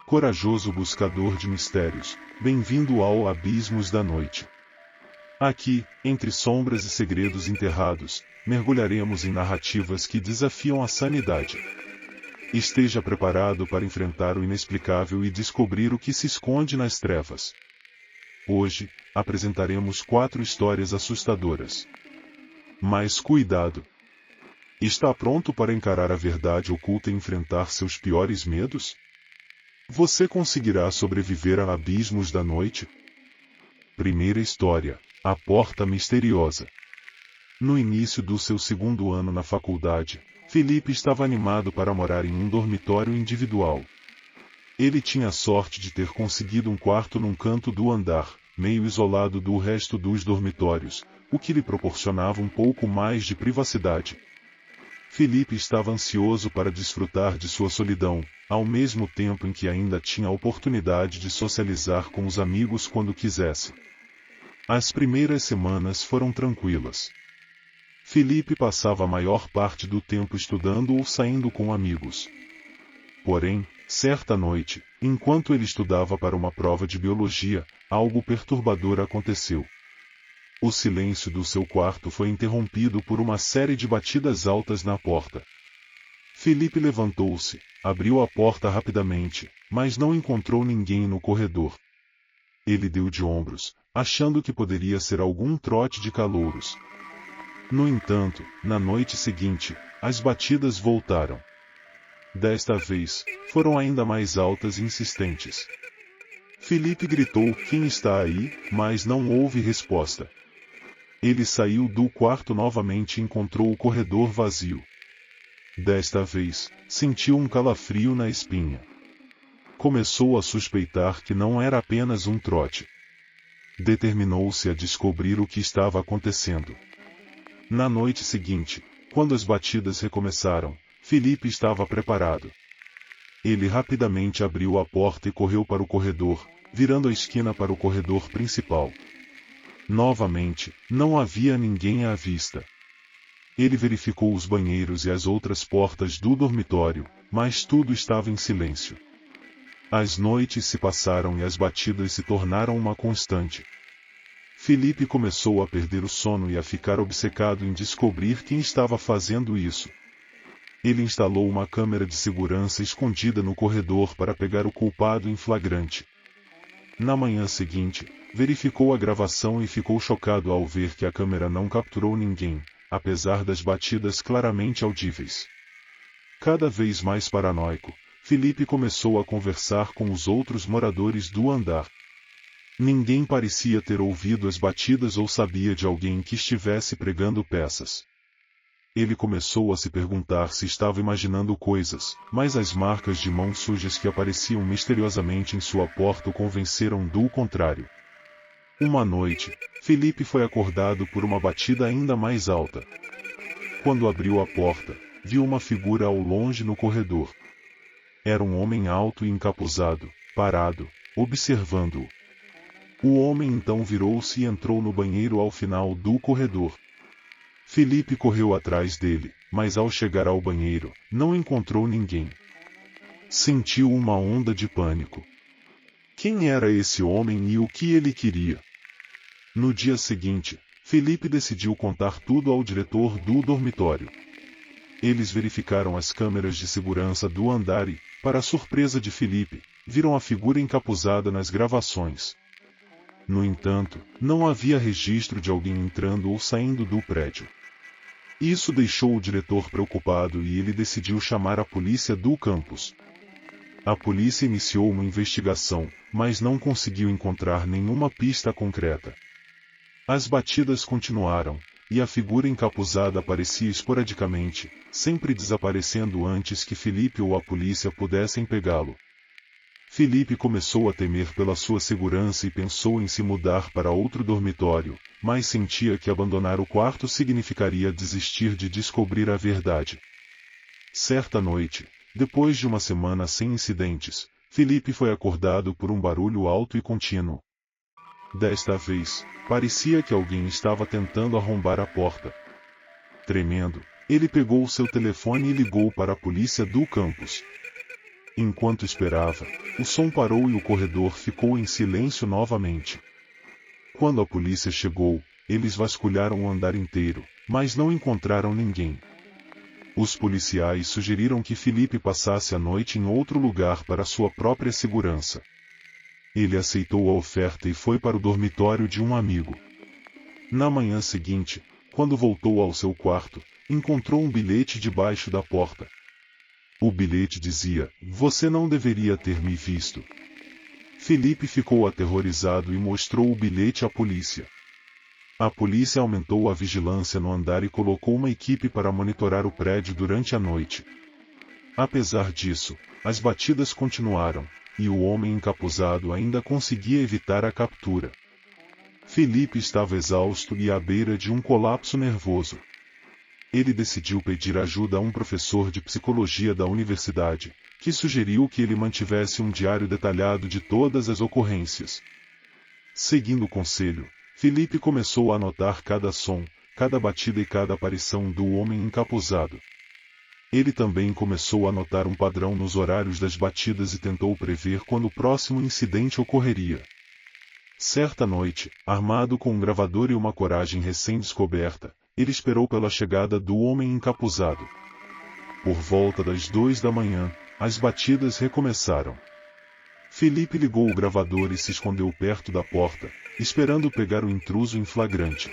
Corajoso buscador de mistérios, bem-vindo ao Abismos da Noite. Aqui, entre sombras e segredos enterrados, mergulharemos em narrativas que desafiam a sanidade. Esteja preparado para enfrentar o inexplicável e descobrir o que se esconde nas trevas. Hoje, apresentaremos 4 histórias assustadoras. Mas cuidado! Está pronto para encarar a verdade oculta e enfrentar seus piores medos? Você conseguirá sobreviver a Abismos da Noite? Primeira história: A Porta Misteriosa. No início do seu 2º ano na faculdade, Felipe estava animado para morar em um dormitório individual. Ele tinha a sorte de ter conseguido um quarto num canto do andar, meio isolado do resto dos dormitórios, o que lhe proporcionava um pouco mais de privacidade. Felipe estava ansioso para desfrutar de sua solidão, ao mesmo tempo em que ainda tinha a oportunidade de socializar com os amigos quando quisesse. As primeiras semanas foram tranquilas. Felipe passava a maior parte do tempo estudando ou saindo com amigos. Porém, certa noite, enquanto ele estudava para uma prova de biologia, algo perturbador aconteceu. O silêncio do seu quarto foi interrompido por uma série de batidas altas na porta. Felipe levantou-se, abriu a porta rapidamente, mas não encontrou ninguém no corredor. Ele deu de ombros, achando que poderia ser algum trote de calouros. No entanto, na noite seguinte, as batidas voltaram. Desta vez, foram ainda mais altas e insistentes. Felipe gritou: "Quem está aí?", mas não houve resposta. Ele saiu do quarto novamente e encontrou o corredor vazio. Desta vez, sentiu um calafrio na espinha. Começou a suspeitar que não era apenas um trote. Determinou-se a descobrir o que estava acontecendo. Na noite seguinte, quando as batidas recomeçaram, Felipe estava preparado. Ele rapidamente abriu a porta e correu para o corredor, virando a esquina para o corredor principal. Novamente, não havia ninguém à vista. Ele verificou os banheiros e as outras portas do dormitório, mas tudo estava em silêncio. As noites se passaram e as batidas se tornaram uma constante. Felipe começou a perder o sono e a ficar obcecado em descobrir quem estava fazendo isso. Ele instalou uma câmera de segurança escondida no corredor para pegar o culpado em flagrante. Na manhã seguinte, verificou a gravação e ficou chocado ao ver que a câmera não capturou ninguém, apesar das batidas claramente audíveis. Cada vez mais paranoico, Felipe começou a conversar com os outros moradores do andar. Ninguém parecia ter ouvido as batidas ou sabia de alguém que estivesse pregando peças. Ele começou a se perguntar se estava imaginando coisas, mas as marcas de mãos sujas que apareciam misteriosamente em sua porta o convenceram do contrário. Uma noite, Felipe foi acordado por uma batida ainda mais alta. Quando abriu a porta, viu uma figura ao longe no corredor. Era um homem alto e encapuzado, parado, observando-o. O homem então virou-se e entrou no banheiro ao final do corredor. Felipe correu atrás dele, mas ao chegar ao banheiro, não encontrou ninguém. Sentiu uma onda de pânico. Quem era esse homem e o que ele queria? No dia seguinte, Felipe decidiu contar tudo ao diretor do dormitório. Eles verificaram as câmeras de segurança do andar e, para a surpresa de Felipe, viram a figura encapuzada nas gravações. No entanto, não havia registro de alguém entrando ou saindo do prédio. Isso deixou o diretor preocupado e ele decidiu chamar a polícia do campus. A polícia iniciou uma investigação, mas não conseguiu encontrar nenhuma pista concreta. As batidas continuaram, e a figura encapuzada aparecia esporadicamente, sempre desaparecendo antes que Felipe ou a polícia pudessem pegá-lo. Felipe começou a temer pela sua segurança e pensou em se mudar para outro dormitório, mas sentia que abandonar o quarto significaria desistir de descobrir a verdade. Certa noite, depois de uma semana sem incidentes, Felipe foi acordado por um barulho alto e contínuo. Desta vez, parecia que alguém estava tentando arrombar a porta. Tremendo, ele pegou seu telefone e ligou para a polícia do campus. Enquanto esperava, o som parou e o corredor ficou em silêncio novamente. Quando a polícia chegou, eles vasculharam o andar inteiro, mas não encontraram ninguém. Os policiais sugeriram que Felipe passasse a noite em outro lugar para sua própria segurança. Ele aceitou a oferta e foi para o dormitório de um amigo. Na manhã seguinte, quando voltou ao seu quarto, encontrou um bilhete debaixo da porta. O bilhete dizia: "Você não deveria ter me visto." Felipe ficou aterrorizado e mostrou o bilhete à polícia. A polícia aumentou a vigilância no andar e colocou uma equipe para monitorar o prédio durante a noite. Apesar disso, as batidas continuaram, e o homem encapuzado ainda conseguia evitar a captura. Felipe estava exausto e à beira de um colapso nervoso. Ele decidiu pedir ajuda a um professor de psicologia da universidade, que sugeriu que ele mantivesse um diário detalhado de todas as ocorrências. Seguindo o conselho, Felipe começou a anotar cada som, cada batida e cada aparição do homem encapuzado. Ele também começou a notar um padrão nos horários das batidas e tentou prever quando o próximo incidente ocorreria. Certa noite, armado com um gravador e uma coragem recém-descoberta, ele esperou pela chegada do homem encapuzado. Por volta das 2 da manhã, as batidas recomeçaram. Felipe ligou o gravador e se escondeu perto da porta, esperando pegar o intruso em flagrante.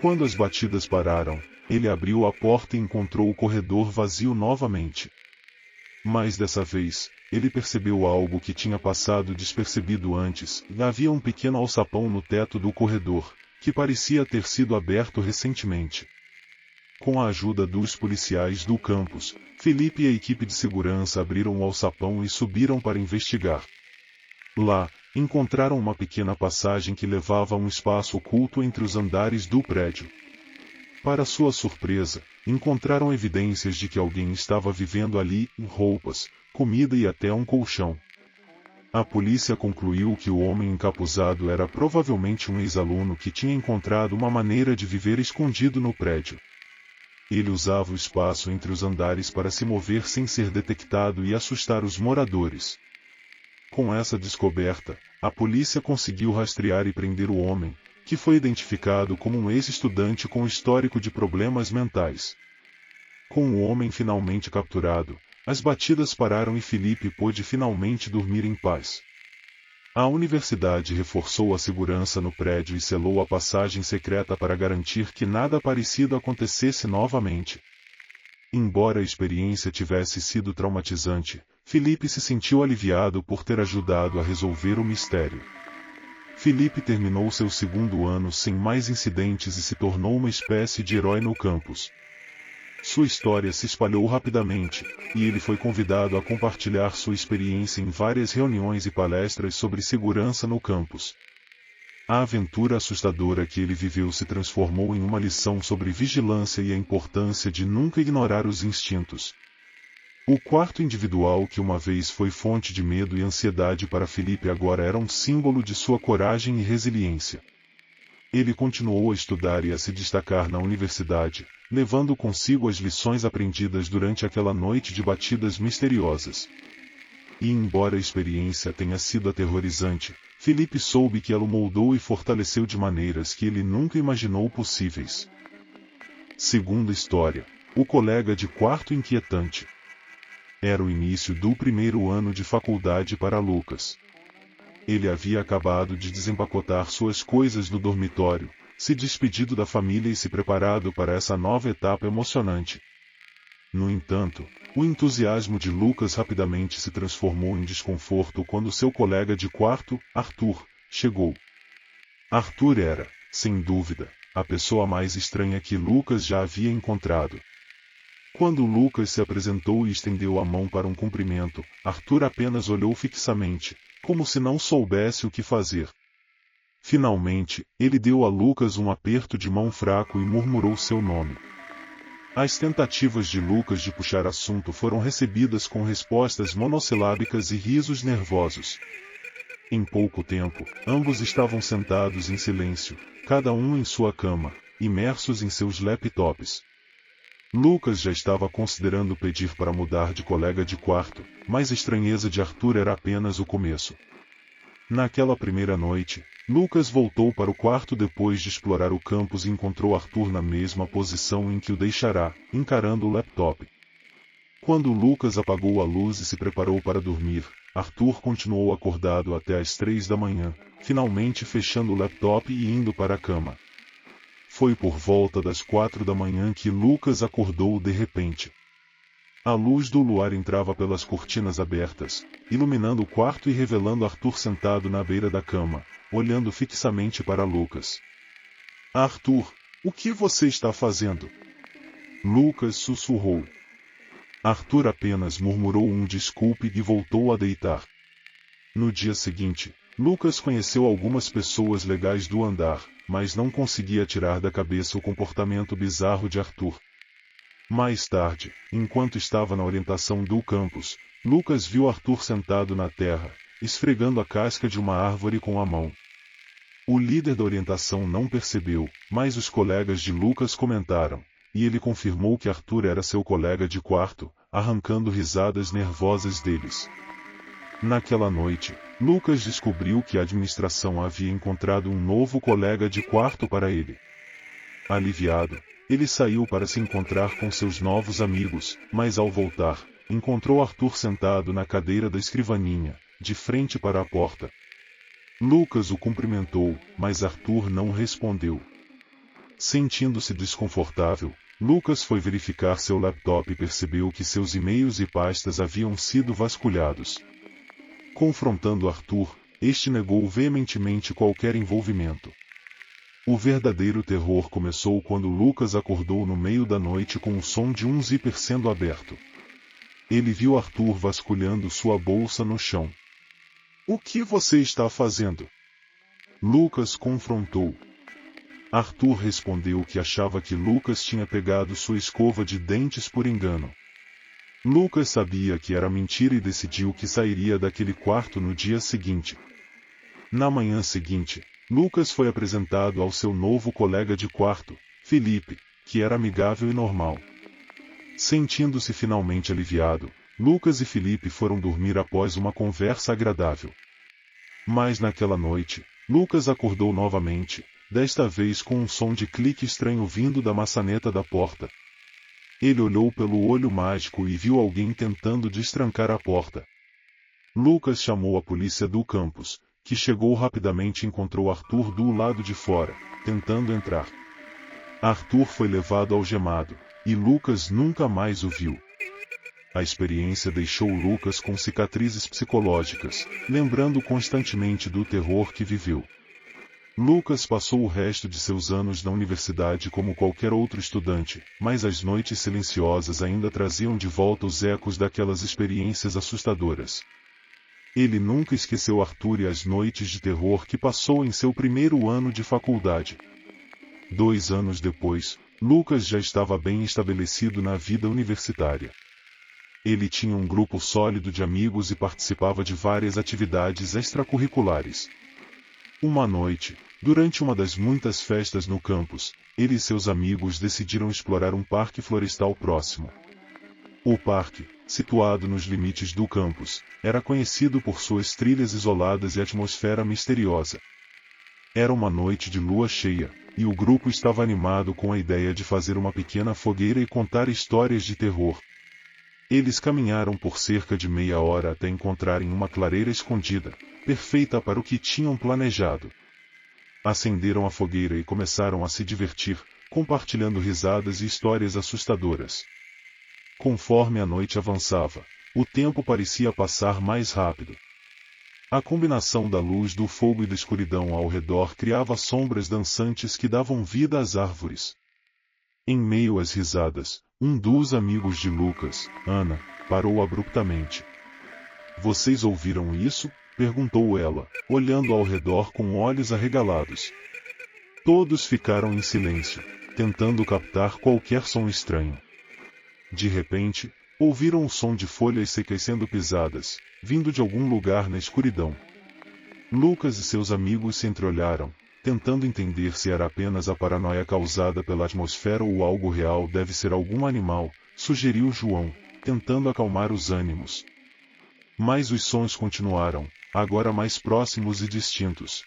Quando as batidas pararam, ele abriu a porta e encontrou o corredor vazio novamente. Mas dessa vez, ele percebeu algo que tinha passado despercebido antes. Havia um pequeno alçapão no teto do corredor, que parecia ter sido aberto recentemente. Com a ajuda dos policiais do campus, Felipe e a equipe de segurança abriram o alçapão e subiram para investigar. Lá, encontraram uma pequena passagem que levava a um espaço oculto entre os andares do prédio. Para sua surpresa, encontraram evidências de que alguém estava vivendo ali, roupas, comida e até um colchão. A polícia concluiu que o homem encapuzado era provavelmente um ex-aluno que tinha encontrado uma maneira de viver escondido no prédio. Ele usava o espaço entre os andares para se mover sem ser detectado e assustar os moradores. Com essa descoberta, a polícia conseguiu rastrear e prender o homem, que foi identificado como um ex-estudante com histórico de problemas mentais. Com o homem finalmente capturado, as batidas pararam e Felipe pôde finalmente dormir em paz. A universidade reforçou a segurança no prédio e selou a passagem secreta para garantir que nada parecido acontecesse novamente. Embora a experiência tivesse sido traumatizante, Felipe se sentiu aliviado por ter ajudado a resolver o mistério. Felipe terminou seu segundo ano sem mais incidentes e se tornou uma espécie de herói no campus. Sua história se espalhou rapidamente, e ele foi convidado a compartilhar sua experiência em várias reuniões e palestras sobre segurança no campus. A aventura assustadora que ele viveu se transformou em uma lição sobre vigilância e a importância de nunca ignorar os instintos. O quarto individual que uma vez foi fonte de medo e ansiedade para Felipe agora era um símbolo de sua coragem e resiliência. Ele continuou a estudar e a se destacar na universidade, levando consigo as lições aprendidas durante aquela noite de batidas misteriosas. E embora a experiência tenha sido aterrorizante, Felipe soube que ela o moldou e fortaleceu de maneiras que ele nunca imaginou possíveis. Segunda história: o colega de quarto inquietante. Era o início do primeiro ano de faculdade para Lucas. Ele havia acabado de desempacotar suas coisas do dormitório, se despedido da família e se preparado para essa nova etapa emocionante. No entanto, o entusiasmo de Lucas rapidamente se transformou em desconforto quando seu colega de quarto, Arthur, chegou. Arthur era, sem dúvida, a pessoa mais estranha que Lucas já havia encontrado. Quando Lucas se apresentou e estendeu a mão para um cumprimento, Arthur apenas olhou fixamente, como se não soubesse o que fazer. Finalmente, ele deu a Lucas um aperto de mão fraco e murmurou seu nome. As tentativas de Lucas de puxar assunto foram recebidas com respostas monossilábicas e risos nervosos. Em pouco tempo, ambos estavam sentados em silêncio, cada um em sua cama, imersos em seus laptops. Lucas já estava considerando pedir para mudar de colega de quarto, mas a estranheza de Arthur era apenas o começo. Naquela primeira noite, Lucas voltou para o quarto depois de explorar o campus e encontrou Arthur na mesma posição em que o deixara, encarando o laptop. Quando Lucas apagou a luz e se preparou para dormir, Arthur continuou acordado até às 3 da manhã, finalmente fechando o laptop e indo para a cama. Foi por volta das 4 da manhã que Lucas acordou de repente. A luz do luar entrava pelas cortinas abertas, iluminando o quarto e revelando Arthur sentado na beira da cama, olhando fixamente para Lucas. Arthur, o que você está fazendo? Lucas sussurrou. Arthur apenas murmurou um desculpe e voltou a deitar. No dia seguinte, Lucas conheceu algumas pessoas legais do andar, mas não conseguia tirar da cabeça o comportamento bizarro de Arthur. Mais tarde, enquanto estava na orientação do campus, Lucas viu Arthur sentado na terra, esfregando a casca de uma árvore com a mão. O líder da orientação não percebeu, mas os colegas de Lucas comentaram, e ele confirmou que Arthur era seu colega de quarto, arrancando risadas nervosas deles. Naquela noite, Lucas descobriu que a administração havia encontrado um novo colega de quarto para ele. Aliviado, ele saiu para se encontrar com seus novos amigos, mas ao voltar, encontrou Arthur sentado na cadeira da escrivaninha, de frente para a porta. Lucas o cumprimentou, mas Arthur não respondeu. Sentindo-se desconfortável, Lucas foi verificar seu laptop e percebeu que seus e-mails e pastas haviam sido vasculhados. Confrontando Arthur, este negou veementemente qualquer envolvimento. O verdadeiro terror começou quando Lucas acordou no meio da noite com o som de um zíper sendo aberto. Ele viu Arthur vasculhando sua bolsa no chão. O que você está fazendo? Lucas confrontou. Arthur respondeu que achava que Lucas tinha pegado sua escova de dentes por engano. Lucas sabia que era mentira e decidiu que sairia daquele quarto no dia seguinte. Na manhã seguinte, Lucas foi apresentado ao seu novo colega de quarto, Felipe, que era amigável e normal. Sentindo-se finalmente aliviado, Lucas e Felipe foram dormir após uma conversa agradável. Mas naquela noite, Lucas acordou novamente, desta vez com um som de clique estranho vindo da maçaneta da porta. Ele olhou pelo olho mágico e viu alguém tentando destrancar a porta. Lucas chamou a polícia do campus, que chegou rapidamente e encontrou Arthur do lado de fora, tentando entrar. Arthur foi levado algemado, e Lucas nunca mais o viu. A experiência deixou Lucas com cicatrizes psicológicas, lembrando constantemente do terror que viveu. Lucas passou o resto de seus anos na universidade como qualquer outro estudante, mas as noites silenciosas ainda traziam de volta os ecos daquelas experiências assustadoras. Ele nunca esqueceu Arthur e as noites de terror que passou em seu primeiro ano de faculdade. 2 anos depois, Lucas já estava bem estabelecido na vida universitária. Ele tinha um grupo sólido de amigos e participava de várias atividades extracurriculares. Uma noite, durante uma das muitas festas no campus, ele e seus amigos decidiram explorar um parque florestal próximo. O parque, situado nos limites do campus, era conhecido por suas trilhas isoladas e atmosfera misteriosa. Era uma noite de lua cheia, e o grupo estava animado com a ideia de fazer uma pequena fogueira e contar histórias de terror. Eles caminharam por cerca de meia hora até encontrarem uma clareira escondida, perfeita para o que tinham planejado. Acenderam a fogueira e começaram a se divertir, compartilhando risadas e histórias assustadoras. Conforme a noite avançava, o tempo parecia passar mais rápido. A combinação da luz do fogo e da escuridão ao redor criava sombras dançantes que davam vida às árvores. Em meio às risadas, um dos amigos de Lucas, Ana, parou abruptamente. Vocês ouviram isso? Perguntou ela, olhando ao redor com olhos arregalados. Todos ficaram em silêncio, tentando captar qualquer som estranho. De repente, ouviram o som de folhas secas sendo pisadas, vindo de algum lugar na escuridão. Lucas e seus amigos se entreolharam, tentando entender se era apenas a paranoia causada pela atmosfera ou algo real. Deve ser algum animal, sugeriu João, tentando acalmar os ânimos. Mas os sons continuaram, agora mais próximos e distintos.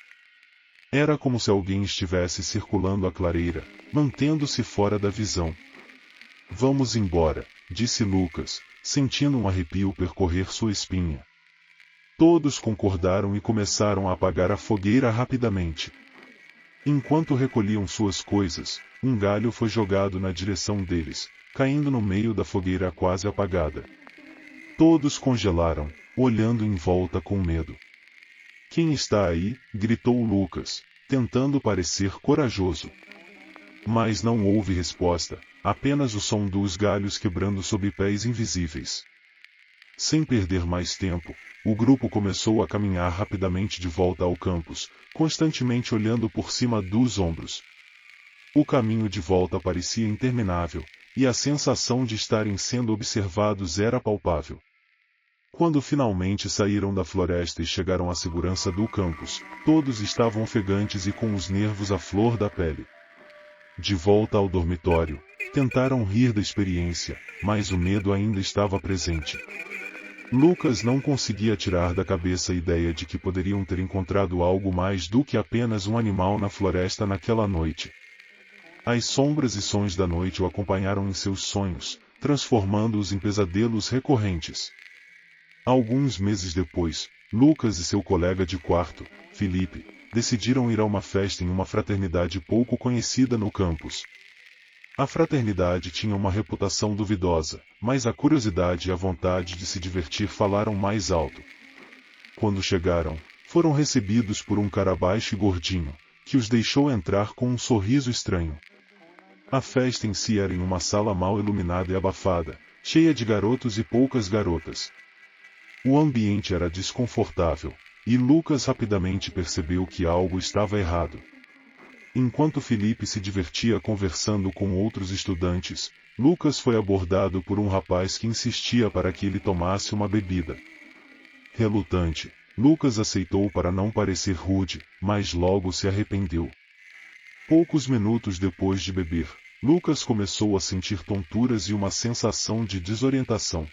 Era como se alguém estivesse circulando a clareira, mantendo-se fora da visão. Vamos embora, disse Lucas, sentindo um arrepio percorrer sua espinha. Todos concordaram e começaram a apagar a fogueira rapidamente. Enquanto recolhiam suas coisas, um galho foi jogado na direção deles, caindo no meio da fogueira quase apagada. Todos congelaram, olhando em volta com medo. Quem está aí? Gritou Lucas, tentando parecer corajoso. Mas não houve resposta, apenas o som dos galhos quebrando sob pés invisíveis. Sem perder mais tempo, o grupo começou a caminhar rapidamente de volta ao campus, constantemente olhando por cima dos ombros. O caminho de volta parecia interminável, e a sensação de estarem sendo observados era palpável. Quando finalmente saíram da floresta e chegaram à segurança do campus, todos estavam ofegantes e com os nervos à flor da pele. De volta ao dormitório, tentaram rir da experiência, mas o medo ainda estava presente. Lucas não conseguia tirar da cabeça a ideia de que poderiam ter encontrado algo mais do que apenas um animal na floresta naquela noite. As sombras e sons da noite o acompanharam em seus sonhos, transformando-os em pesadelos recorrentes. Alguns meses depois, Lucas e seu colega de quarto, Felipe, decidiram ir a uma festa em uma fraternidade pouco conhecida no campus. A fraternidade tinha uma reputação duvidosa, mas a curiosidade e a vontade de se divertir falaram mais alto. Quando chegaram, foram recebidos por um cara baixo e gordinho, que os deixou entrar com um sorriso estranho. A festa em si era em uma sala mal iluminada e abafada, cheia de garotos e poucas garotas. O ambiente era desconfortável, e Lucas rapidamente percebeu que algo estava errado. Enquanto Felipe se divertia conversando com outros estudantes, Lucas foi abordado por um rapaz que insistia para que ele tomasse uma bebida. Relutante, Lucas aceitou para não parecer rude, mas logo se arrependeu. Poucos minutos depois de beber, Lucas começou a sentir tonturas e uma sensação de desorientação.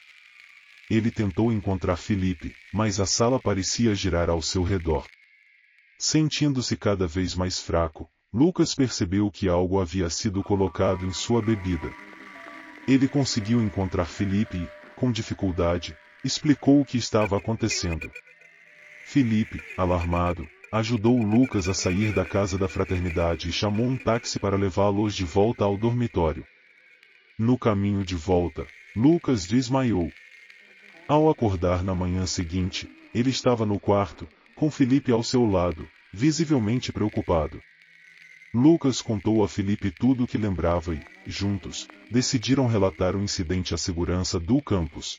Ele tentou encontrar Felipe, mas a sala parecia girar ao seu redor. Sentindo-se cada vez mais fraco, Lucas percebeu que algo havia sido colocado em sua bebida. Ele conseguiu encontrar Felipe e, com dificuldade, explicou o que estava acontecendo. Felipe, alarmado, ajudou Lucas a sair da casa da fraternidade e chamou um táxi para levá-los de volta ao dormitório. No caminho de volta, Lucas desmaiou. Ao acordar na manhã seguinte, ele estava no quarto, com Felipe ao seu lado, visivelmente preocupado. Lucas contou a Felipe tudo o que lembrava e, juntos, decidiram relatar o incidente à segurança do campus.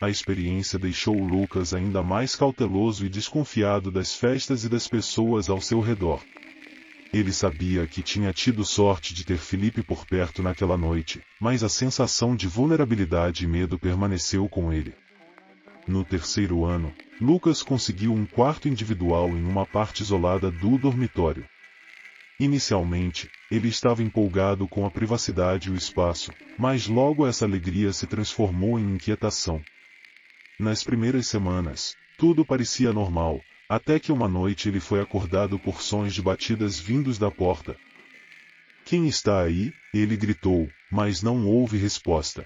A experiência deixou Lucas ainda mais cauteloso e desconfiado das festas e das pessoas ao seu redor. Ele sabia que tinha tido sorte de ter Felipe por perto naquela noite, mas a sensação de vulnerabilidade e medo permaneceu com ele. No terceiro ano, Lucas conseguiu um quarto individual em uma parte isolada do dormitório. Inicialmente, ele estava empolgado com a privacidade e o espaço, mas logo essa alegria se transformou em inquietação. Nas primeiras semanas, tudo parecia normal, até que uma noite ele foi acordado por sons de batidas vindos da porta. "Quem está aí?" ele gritou, mas não houve resposta.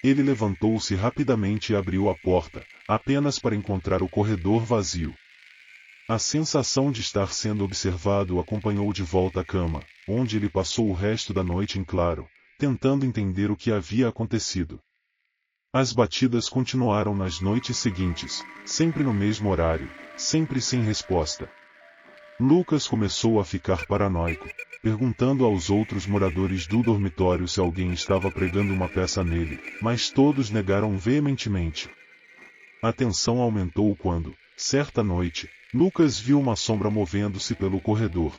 Ele levantou-se rapidamente e abriu a porta, apenas para encontrar o corredor vazio. A sensação de estar sendo observado o acompanhou de volta à cama, onde ele passou o resto da noite em claro, tentando entender o que havia acontecido. As batidas continuaram nas noites seguintes, sempre no mesmo horário, sempre sem resposta. Lucas começou a ficar paranoico, perguntando aos outros moradores do dormitório se alguém estava pregando uma peça nele, mas todos negaram veementemente. A tensão aumentou quando, certa noite, Lucas viu uma sombra movendo-se pelo corredor.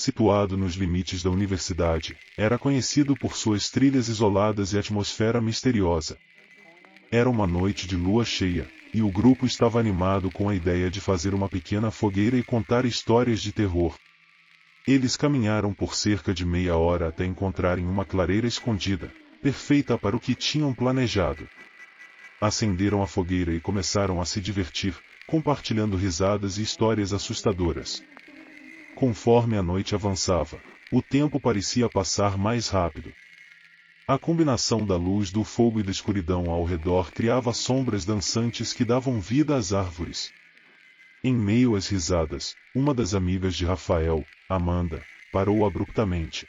situado nos limites da universidade, era conhecido por suas trilhas isoladas e atmosfera misteriosa. Era uma noite de lua cheia, e o grupo estava animado com a ideia de fazer uma pequena fogueira e contar histórias de terror. Eles caminharam por cerca de meia hora até encontrarem uma clareira escondida, perfeita para o que tinham planejado. Acenderam a fogueira e começaram a se divertir, compartilhando risadas e histórias assustadoras. Conforme a noite avançava, o tempo parecia passar mais rápido. A combinação da luz do fogo e da escuridão ao redor criava sombras dançantes que davam vida às árvores. Em meio às risadas, uma das amigas de Rafael, Amanda, parou abruptamente.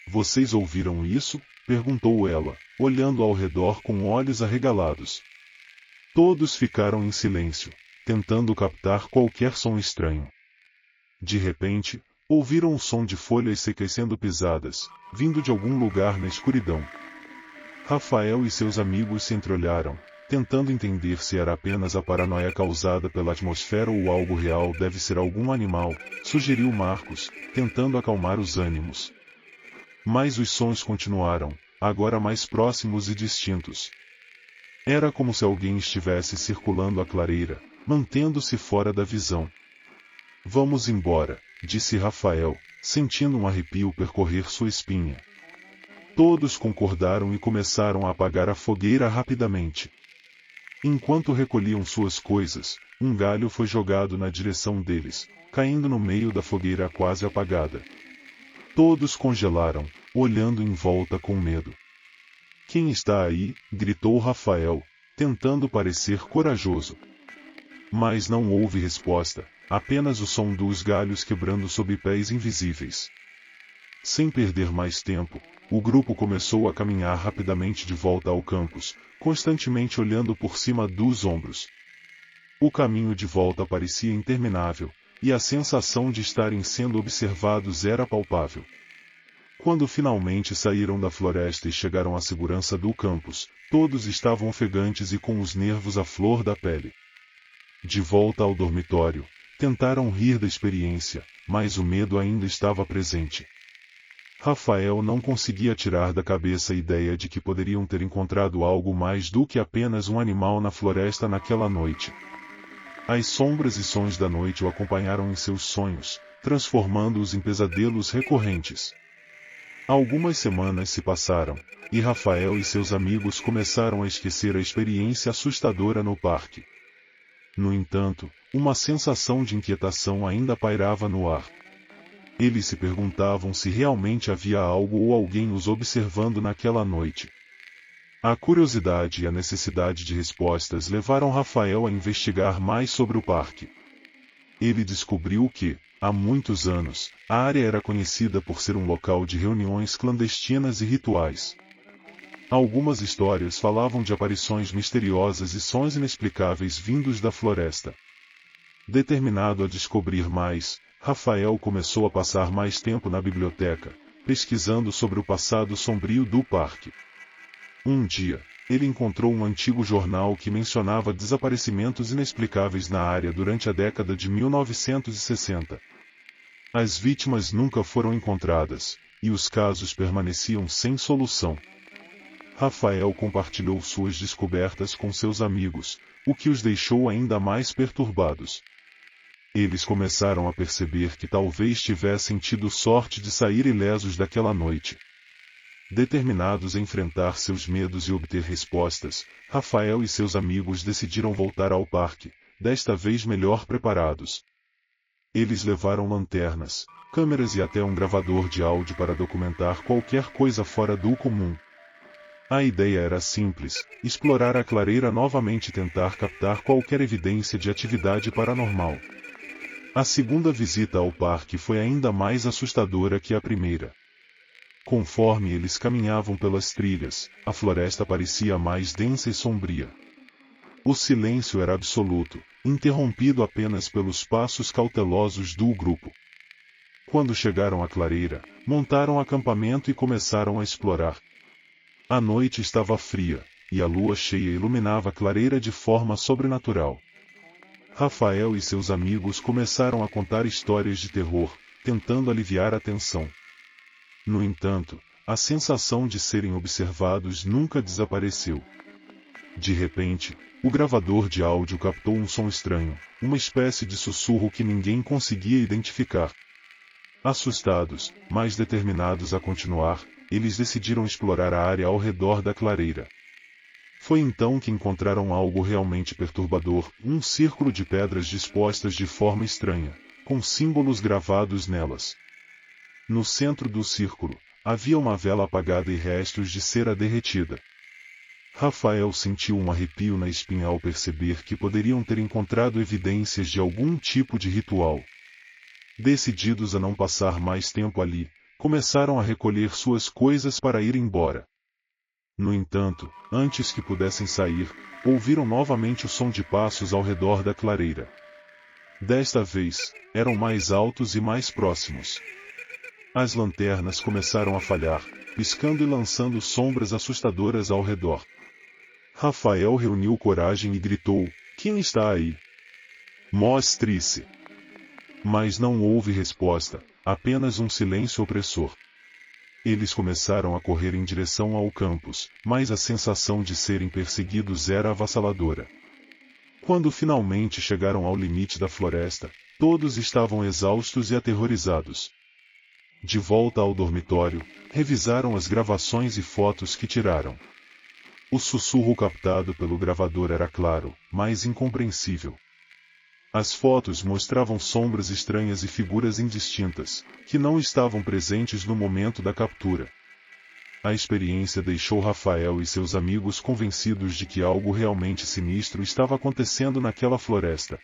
"Vocês ouviram isso?" perguntou ela, olhando ao redor com olhos arregalados. Todos ficaram em silêncio, tentando captar qualquer som estranho. De repente, ouviram o som de folhas secas sendo pisadas, vindo de algum lugar na escuridão. Rafael e seus amigos se entreolharam, tentando entender se era apenas a paranoia causada pela atmosfera ou algo real. "Deve ser algum animal", sugeriu Marcos, tentando acalmar os ânimos. Mas os sons continuaram, agora mais próximos e distintos. Era como se alguém estivesse circulando a clareira, mantendo-se fora da visão. "Vamos embora", disse Rafael, sentindo um arrepio percorrer sua espinha. Todos concordaram e começaram a apagar a fogueira rapidamente. Enquanto recolhiam suas coisas, um galho foi jogado na direção deles, caindo no meio da fogueira quase apagada. Todos congelaram, olhando em volta com medo. "Quem está aí?" gritou Rafael, tentando parecer corajoso. Mas não houve resposta, apenas o som dos galhos quebrando sob pés invisíveis. Sem perder mais tempo, o grupo começou a caminhar rapidamente de volta ao campus, constantemente olhando por cima dos ombros. O caminho de volta parecia interminável, e a sensação de estarem sendo observados era palpável. Quando finalmente saíram da floresta e chegaram à segurança do campus, todos estavam ofegantes e com os nervos à flor da pele. De volta ao dormitório, tentaram rir da experiência, mas o medo ainda estava presente. Rafael não conseguia tirar da cabeça a ideia de que poderiam ter encontrado algo mais do que apenas um animal na floresta naquela noite. As sombras e sons da noite o acompanharam em seus sonhos, transformando-os em pesadelos recorrentes. Algumas semanas se passaram, e Rafael e seus amigos começaram a esquecer a experiência assustadora no parque. No entanto, uma sensação de inquietação ainda pairava no ar. Eles se perguntavam se realmente havia algo ou alguém os observando naquela noite. A curiosidade e a necessidade de respostas levaram Rafael a investigar mais sobre o parque. Ele descobriu que, há muitos anos, a área era conhecida por ser um local de reuniões clandestinas e rituais. Algumas histórias falavam de aparições misteriosas e sons inexplicáveis vindos da floresta. Determinado a descobrir mais, Rafael começou a passar mais tempo na biblioteca, pesquisando sobre o passado sombrio do parque. Um dia, ele encontrou um antigo jornal que mencionava desaparecimentos inexplicáveis na área durante a década de 1960. As vítimas nunca foram encontradas, e os casos permaneciam sem solução. Rafael compartilhou suas descobertas com seus amigos, o que os deixou ainda mais perturbados. Eles começaram a perceber que talvez tivessem tido sorte de sair ilesos daquela noite. Determinados a enfrentar seus medos e obter respostas, Rafael e seus amigos decidiram voltar ao parque, desta vez melhor preparados. Eles levaram lanternas, câmeras e até um gravador de áudio para documentar qualquer coisa fora do comum. A ideia era simples: explorar a clareira novamente e tentar captar qualquer evidência de atividade paranormal. A segunda visita ao parque foi ainda mais assustadora que a primeira. Conforme eles caminhavam pelas trilhas, a floresta parecia mais densa e sombria. O silêncio era absoluto, interrompido apenas pelos passos cautelosos do grupo. Quando chegaram à clareira, montaram acampamento e começaram a explorar. A noite estava fria, e a lua cheia iluminava a clareira de forma sobrenatural. Rafael e seus amigos começaram a contar histórias de terror, tentando aliviar a tensão. No entanto, a sensação de serem observados nunca desapareceu. De repente, o gravador de áudio captou um som estranho, uma espécie de sussurro que ninguém conseguia identificar. Assustados, mas determinados a continuar, eles decidiram explorar a área ao redor da clareira. Foi então que encontraram algo realmente perturbador, um círculo de pedras dispostas de forma estranha, com símbolos gravados nelas. No centro do círculo, havia uma vela apagada e restos de cera derretida. Rafael sentiu um arrepio na espinha ao perceber que poderiam ter encontrado evidências de algum tipo de ritual. Decididos a não passar mais tempo ali, começaram a recolher suas coisas para ir embora. No entanto, antes que pudessem sair, ouviram novamente o som de passos ao redor da clareira. Desta vez, eram mais altos e mais próximos. As lanternas começaram a falhar, piscando e lançando sombras assustadoras ao redor. Rafael reuniu coragem e gritou: "Quem está aí? Mostre-se!" Mas não houve resposta, apenas um silêncio opressor. Eles começaram a correr em direção ao campus, mas a sensação de serem perseguidos era avassaladora. Quando finalmente chegaram ao limite da floresta, todos estavam exaustos e aterrorizados. De volta ao dormitório, revisaram as gravações e fotos que tiraram. O sussurro captado pelo gravador era claro, mas incompreensível. As fotos mostravam sombras estranhas e figuras indistintas, que não estavam presentes no momento da captura. A experiência deixou Rafael e seus amigos convencidos de que algo realmente sinistro estava acontecendo naquela floresta.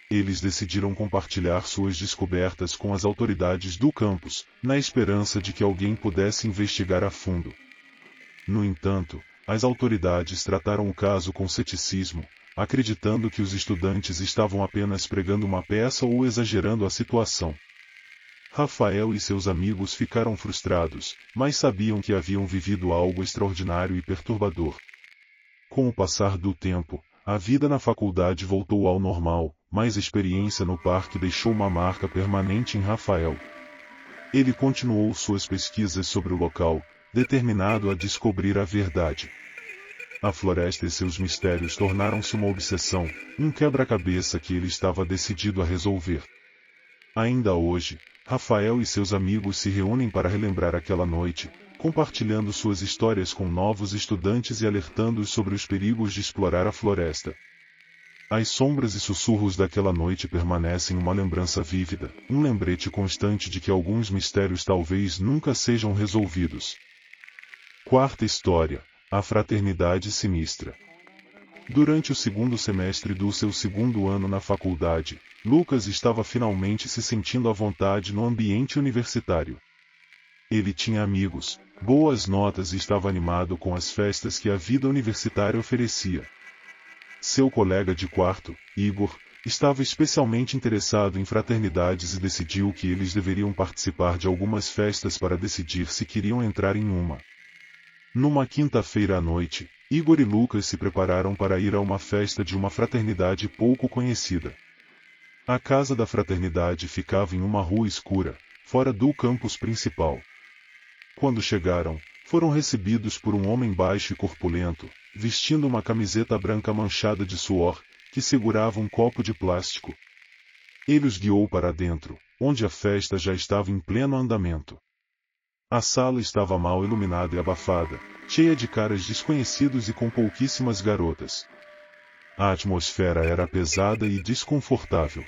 Eles decidiram compartilhar suas descobertas com as autoridades do campus, na esperança de que alguém pudesse investigar a fundo. No entanto, as autoridades trataram o caso com ceticismo, acreditando que os estudantes estavam apenas pregando uma peça ou exagerando a situação. Rafael e seus amigos ficaram frustrados, mas sabiam que haviam vivido algo extraordinário e perturbador. Com o passar do tempo, a vida na faculdade voltou ao normal, mas a experiência no parque deixou uma marca permanente em Rafael. Ele continuou suas pesquisas sobre o local, determinado a descobrir a verdade. A floresta e seus mistérios tornaram-se uma obsessão, um quebra-cabeça que ele estava decidido a resolver. Ainda hoje, Rafael e seus amigos se reúnem para relembrar aquela noite, compartilhando suas histórias com novos estudantes e alertando-os sobre os perigos de explorar a floresta. As sombras e sussurros daquela noite permanecem uma lembrança vívida, um lembrete constante de que alguns mistérios talvez nunca sejam resolvidos. Quarta história: a Fraternidade Sinistra. Durante o segundo semestre do seu segundo ano na faculdade, Lucas estava finalmente se sentindo à vontade no ambiente universitário. Ele tinha amigos, boas notas e estava animado com as festas que a vida universitária oferecia. Seu colega de quarto, Igor, estava especialmente interessado em fraternidades e decidiu que eles deveriam participar de algumas festas para decidir se queriam entrar em uma. Numa quinta-feira à noite, Igor e Lucas se prepararam para ir a uma festa de uma fraternidade pouco conhecida. A casa da fraternidade ficava em uma rua escura, fora do campus principal. Quando chegaram, foram recebidos por um homem baixo e corpulento, vestindo uma camiseta branca manchada de suor, que segurava um copo de plástico. Ele os guiou para dentro, onde a festa já estava em pleno andamento. A sala estava mal iluminada e abafada, cheia de caras desconhecidos e com pouquíssimas garotas. A atmosfera era pesada e desconfortável.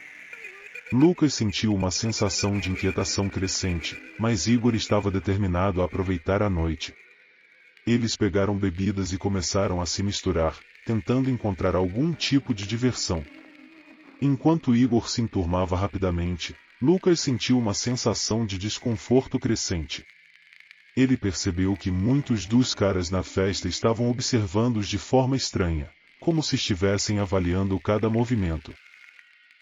Lucas sentiu uma sensação de inquietação crescente, mas Igor estava determinado a aproveitar a noite. Eles pegaram bebidas e começaram a se misturar, tentando encontrar algum tipo de diversão. Enquanto Igor se enturmava rapidamente, Lucas sentiu uma sensação de desconforto crescente. Ele percebeu que muitos dos caras na festa estavam observando-os de forma estranha, como se estivessem avaliando cada movimento.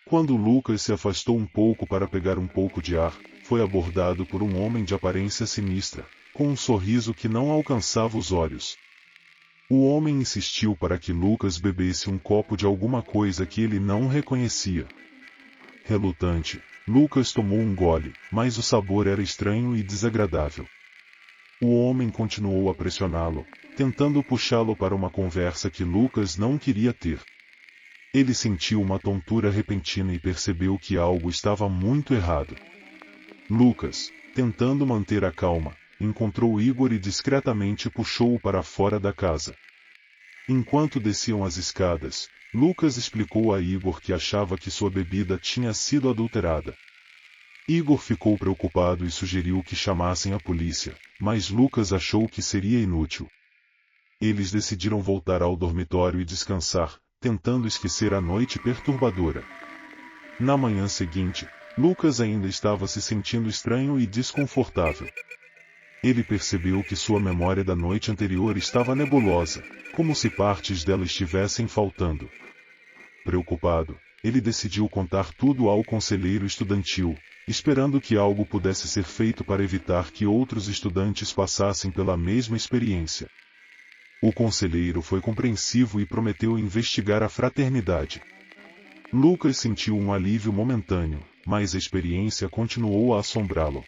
Quando Lucas se afastou um pouco para pegar um pouco de ar, foi abordado por um homem de aparência sinistra, com um sorriso que não alcançava os olhos. O homem insistiu para que Lucas bebesse um copo de alguma coisa que ele não reconhecia. Relutante, Lucas tomou um gole, mas o sabor era estranho e desagradável. O homem continuou a pressioná-lo, tentando puxá-lo para uma conversa que Lucas não queria ter. Ele sentiu uma tontura repentina e percebeu que algo estava muito errado. Lucas, tentando manter a calma, encontrou Igor e discretamente puxou-o para fora da casa. Enquanto desciam as escadas, Lucas explicou a Igor que achava que sua bebida tinha sido adulterada. Igor ficou preocupado e sugeriu que chamassem a polícia, mas Lucas achou que seria inútil. Eles decidiram voltar ao dormitório e descansar, tentando esquecer a noite perturbadora. Na manhã seguinte, Lucas ainda estava se sentindo estranho e desconfortável. Ele percebeu que sua memória da noite anterior estava nebulosa, como se partes dela estivessem faltando. Preocupado, ele decidiu contar tudo ao conselheiro estudantil, esperando que algo pudesse ser feito para evitar que outros estudantes passassem pela mesma experiência. O conselheiro foi compreensivo e prometeu investigar a fraternidade. Lucas sentiu um alívio momentâneo, mas a experiência continuou a assombrá-lo.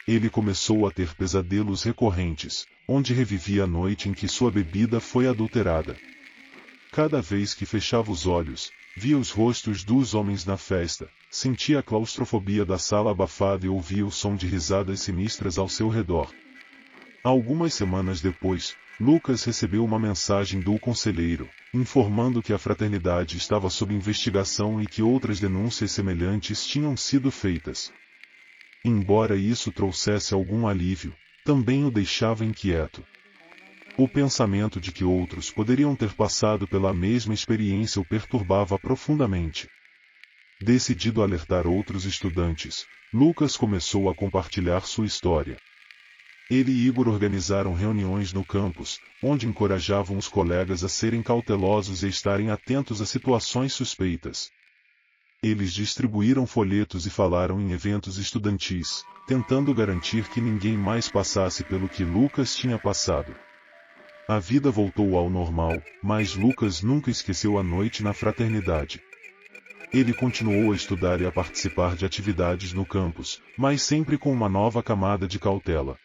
Ele começou a ter pesadelos recorrentes, onde revivia a noite em que sua bebida foi adulterada. Cada vez que fechava os olhos, via os rostos dos homens na festa, sentia a claustrofobia da sala abafada e ouvia o som de risadas sinistras ao seu redor. Algumas semanas depois, Lucas recebeu uma mensagem do conselheiro, informando que a fraternidade estava sob investigação e que outras denúncias semelhantes tinham sido feitas. Embora isso trouxesse algum alívio, também o deixava inquieto. O pensamento de que outros poderiam ter passado pela mesma experiência o perturbava profundamente. Decidido a alertar outros estudantes, Lucas começou a compartilhar sua história. Ele e Igor organizaram reuniões no campus, onde encorajavam os colegas a serem cautelosos e estarem atentos a situações suspeitas. Eles distribuíram folhetos e falaram em eventos estudantis, tentando garantir que ninguém mais passasse pelo que Lucas tinha passado. A vida voltou ao normal, mas Lucas nunca esqueceu a noite na fraternidade. Ele continuou a estudar e a participar de atividades no campus, mas sempre com uma nova camada de cautela.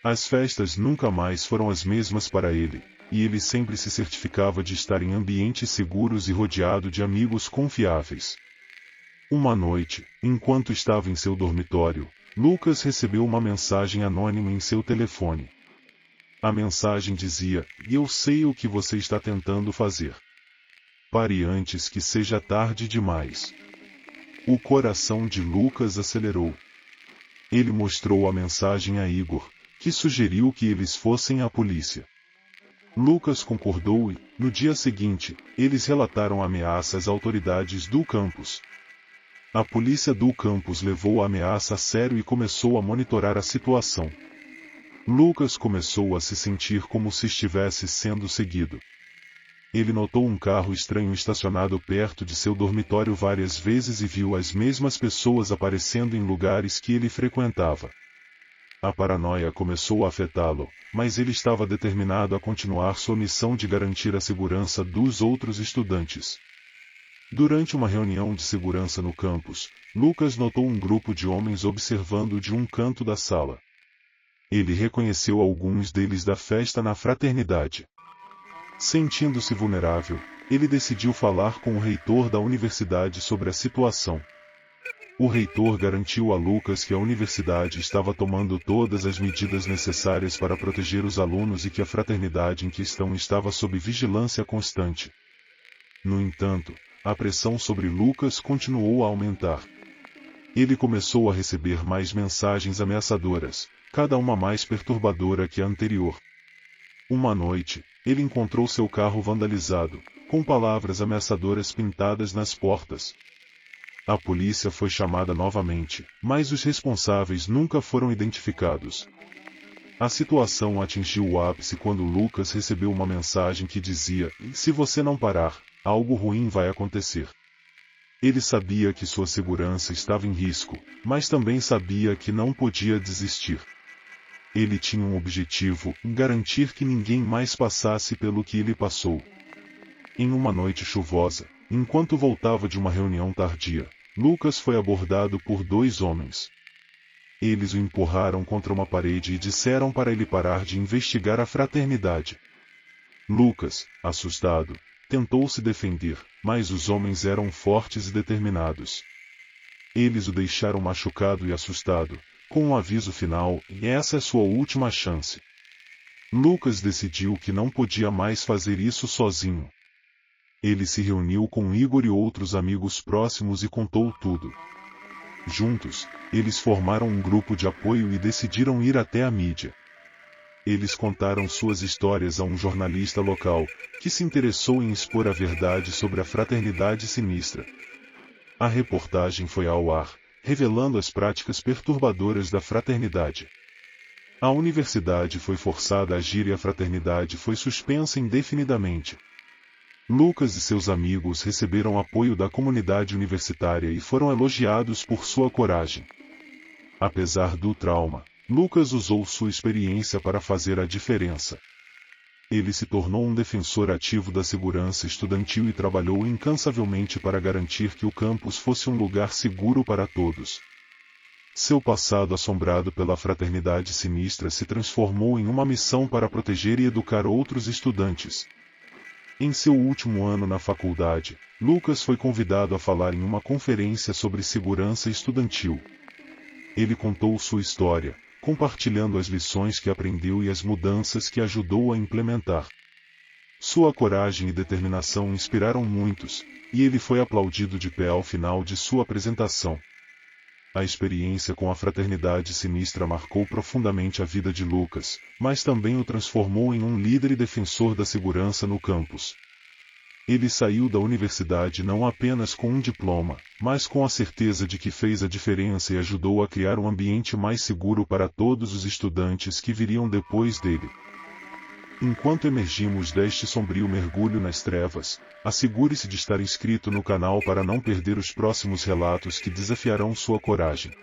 As festas nunca mais foram as mesmas para ele, e ele sempre se certificava de estar em ambientes seguros e rodeado de amigos confiáveis. Uma noite, enquanto estava em seu dormitório, Lucas recebeu uma mensagem anônima em seu telefone. A mensagem dizia: "Eu sei o que você está tentando fazer. Pare antes que seja tarde demais." O coração de Lucas acelerou. Ele mostrou a mensagem a Igor, que sugeriu que eles fossem à polícia. Lucas concordou e, no dia seguinte, eles relataram a ameaça às autoridades do campus. A polícia do campus levou a ameaça a sério e começou a monitorar a situação. Lucas começou a se sentir como se estivesse sendo seguido. Ele notou um carro estranho estacionado perto de seu dormitório várias vezes e viu as mesmas pessoas aparecendo em lugares que ele frequentava. A paranoia começou a afetá-lo, mas ele estava determinado a continuar sua missão de garantir a segurança dos outros estudantes. Durante uma reunião de segurança no campus, Lucas notou um grupo de homens observando de um canto da sala. Ele reconheceu alguns deles da festa na fraternidade. Sentindo-se vulnerável, ele decidiu falar com o reitor da universidade sobre a situação. O reitor garantiu a Lucas que a universidade estava tomando todas as medidas necessárias para proteger os alunos e que a fraternidade em questão estava sob vigilância constante. No entanto, a pressão sobre Lucas continuou a aumentar. Ele começou a receber mais mensagens ameaçadoras, cada uma mais perturbadora que a anterior. Uma noite, ele encontrou seu carro vandalizado, com palavras ameaçadoras pintadas nas portas. A polícia foi chamada novamente, mas os responsáveis nunca foram identificados. A situação atingiu o ápice quando Lucas recebeu uma mensagem que dizia: "Se você não parar, algo ruim vai acontecer." Ele sabia que sua segurança estava em risco, mas também sabia que não podia desistir. Ele tinha um objetivo: garantir que ninguém mais passasse pelo que ele passou. Em uma noite chuvosa, enquanto voltava de uma reunião tardia, Lucas foi abordado por dois homens. Eles o empurraram contra uma parede e disseram para ele parar de investigar a fraternidade. Lucas, assustado, tentou se defender, mas os homens eram fortes e determinados. Eles o deixaram machucado e assustado, com um aviso final: e essa é sua última chance. Lucas decidiu que não podia mais fazer isso sozinho. Ele se reuniu com Igor e outros amigos próximos e contou tudo. Juntos, eles formaram um grupo de apoio e decidiram ir até a mídia. Eles contaram suas histórias a um jornalista local, que se interessou em expor a verdade sobre a fraternidade sinistra. A reportagem foi ao ar, revelando as práticas perturbadoras da fraternidade. A universidade foi forçada a agir e a fraternidade foi suspensa indefinidamente. Lucas e seus amigos receberam apoio da comunidade universitária e foram elogiados por sua coragem. Apesar do trauma, Lucas usou sua experiência para fazer a diferença. Ele se tornou um defensor ativo da segurança estudantil e trabalhou incansavelmente para garantir que o campus fosse um lugar seguro para todos. Seu passado assombrado pela fraternidade sinistra se transformou em uma missão para proteger e educar outros estudantes. Em seu último ano na faculdade, Lucas foi convidado a falar em uma conferência sobre segurança estudantil. Ele contou sua história, compartilhando as lições que aprendeu e as mudanças que ajudou a implementar. Sua coragem e determinação inspiraram muitos, e ele foi aplaudido de pé ao final de sua apresentação. A experiência com a fraternidade sinistra marcou profundamente a vida de Lucas, mas também o transformou em um líder e defensor da segurança no campus. Ele saiu da universidade não apenas com um diploma, mas com a certeza de que fez a diferença e ajudou a criar um ambiente mais seguro para todos os estudantes que viriam depois dele. Enquanto emergimos deste sombrio mergulho nas trevas, assegure-se de estar inscrito no canal para não perder os próximos relatos que desafiarão sua coragem.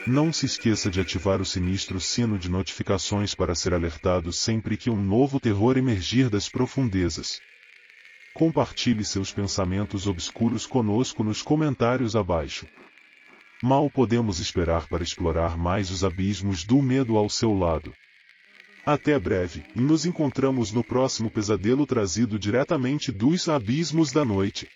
Não se esqueça de ativar o sinistro sino de notificações para ser alertado sempre que um novo terror emergir das profundezas. Compartilhe seus pensamentos obscuros conosco nos comentários abaixo. Mal podemos esperar para explorar mais os abismos do medo ao seu lado. Até breve, e nos encontramos no próximo pesadelo trazido diretamente dos abismos da noite.